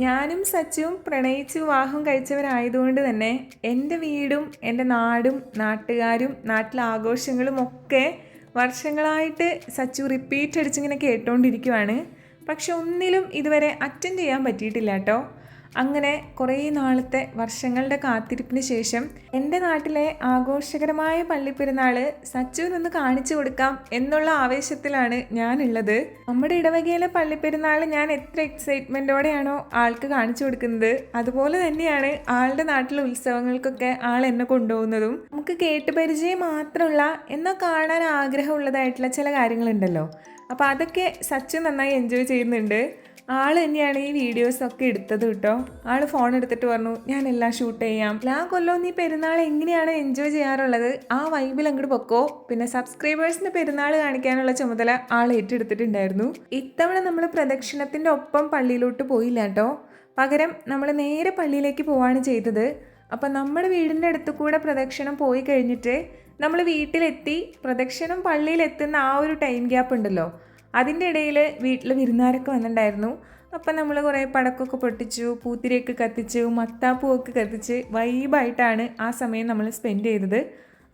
ഞാനും സച്ചുവും പ്രണയിച്ച് വിവാഹം കഴിച്ചവരായതുകൊണ്ട് തന്നെ എൻ്റെ വീടും എൻ്റെ നാടും നാട്ടുകാരും നാട്ടിലെ ആഘോഷങ്ങളും ഒക്കെ വർഷങ്ങളായിട്ട് സച്ചു റിപ്പീറ്റ് അടിച്ചിങ്ങനെ കേട്ടുകൊണ്ടിരിക്കുവാണ്. പക്ഷെ ഒന്നിലും ഇതുവരെ അറ്റൻഡ് ചെയ്യാൻ പറ്റിയിട്ടില്ല കേട്ടോ. അങ്ങനെ കുറേ നാളത്തെ വർഷങ്ങളുടെ കാത്തിരിപ്പിന് ശേഷം എൻ്റെ നാട്ടിലെ ആഘോഷകരമായ പള്ളിപ്പെരുന്നാൾ സച്ചുവിനൊന്ന് കാണിച്ചു കൊടുക്കാം എന്നുള്ള ആവേശത്തിലാണ് ഞാനുള്ളത്. നമ്മുടെ ഇടവകയിലെ പള്ളിപ്പെരുന്നാൾ ഞാൻ എത്ര എക്സൈറ്റ്മെൻറ്റോടെയാണോ ആൾക്ക് കാണിച്ചു കൊടുക്കുന്നത്, അതുപോലെ തന്നെയാണ് ആളുടെ നാട്ടിലെ ഉത്സവങ്ങൾക്കൊക്കെ ആൾ എന്നെ കൊണ്ടുപോകുന്നതും. നമുക്ക് കേട്ടുപരിചയം മാത്രമുള്ള എന്നാൽ കാണാൻ ആഗ്രഹമുള്ളതായിട്ടുള്ള ചില കാര്യങ്ങളുണ്ടല്ലോ, അപ്പോൾ അതൊക്കെ സച്ചു നന്നായി എൻജോയ് ചെയ്യുന്നുണ്ട്. ആൾ തന്നെയാണ് ഈ വീഡിയോസൊക്കെ എടുത്തത് കേട്ടോ. ആൾ ഫോൺ എടുത്തിട്ട് പറഞ്ഞു ഞാൻ എല്ലാം ഷൂട്ട് ചെയ്യാം, എല്ലാ കൊല്ലവും നീ പെരുന്നാൾ എങ്ങനെയാണ് എൻജോയ് ചെയ്യാറുള്ളത് ആ വൈബിൽ അങ്ങോട്ട് പൊക്കോ. പിന്നെ സബ്സ്ക്രൈബേഴ്സിന് പെരുന്നാൾ കാണിക്കാനുള്ള ചുമതല ആൾ ഏറ്റെടുത്തിട്ടുണ്ടായിരുന്നു. ഇത്തവണ നമ്മൾ പ്രദക്ഷിണത്തിൻ്റെ ഒപ്പം പള്ളിയിലോട്ട് പോയില്ല കേട്ടോ. പകരം നമ്മൾ നേരെ പള്ളിയിലേക്ക് പോവാണ് ചെയ്തത്. അപ്പം നമ്മുടെ വീടിൻ്റെ അടുത്ത് കൂടെ പ്രദക്ഷിണം പോയി കഴിഞ്ഞിട്ട് നമ്മൾ വീട്ടിലെത്തി പ്രദക്ഷിണം പള്ളിയിലെത്തുന്ന ആ ഒരു ടൈം ഗ്യാപ്പ് ഉണ്ടല്ലോ, അതിൻ്റെ ഇടയിൽ വീട്ടിൽ വിരുന്നുകാരൊക്കെ വന്നിട്ടുണ്ടായിരുന്നു. അപ്പം നമ്മൾ കുറേ പടക്കമൊക്കെ പൊട്ടിച്ചു, പൂത്തിരിയൊക്കെ കത്തിച്ചു, മത്താപ്പൂവൊക്കെ കത്തിച്ച് വൈബായിട്ടാണ് ആ സമയം നമ്മൾ സ്പെൻഡ് ചെയ്തത്.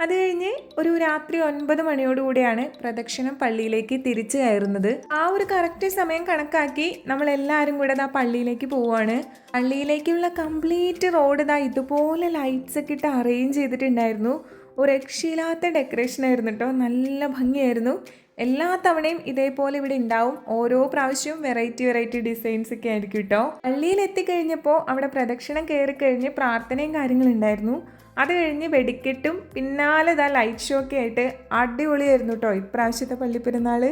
അത് കഴിഞ്ഞ് ഒരു രാത്രി 9 മണിയോടുകൂടിയാണ് പ്രദക്ഷിണം പള്ളിയിലേക്ക് തിരിച്ചു കയറുന്നത്. ആ ഒരു കറക്റ്റ് സമയം കണക്കാക്കി നമ്മളെല്ലാവരും കൂടെ ആ പള്ളിയിലേക്ക് പോവുകയാണ്. പള്ളിയിലേക്കുള്ള കംപ്ലീറ്റ് റോഡ് ഇതുപോലെ ലൈറ്റ്സ് ഒക്കെ ഇട്ട് അറേഞ്ച് ചെയ്തിട്ടുണ്ടായിരുന്നു. ഒരു രക്ഷയില്ലാത്ത ഡെക്കറേഷൻ ആയിരുന്നു കേട്ടോ, നല്ല ഭംഗിയായിരുന്നു. എല്ലാ തവണയും ഇതേപോലെ ഇവിടെ ഉണ്ടാവും. ഓരോ പ്രാവശ്യവും വെറൈറ്റി ഡിസൈൻസ് ഒക്കെ ആയിരിക്കും കേട്ടോ. പള്ളിയിൽ എത്തിക്കഴിഞ്ഞപ്പോൾ അവിടെ പ്രദക്ഷിണം കയറി കഴിഞ്ഞ് പ്രാർത്ഥനയും കാര്യങ്ങളുണ്ടായിരുന്നു. അത് കഴിഞ്ഞ് വെടിക്കെട്ടും പിന്നാലെ ലൈറ്റ് ഷോ ഒക്കെ ആയിട്ട് അടിപൊളിയായിരുന്നു കേട്ടോ ഇപ്രാവശ്യത്തെ പള്ളിപ്പെരുന്നാൾ.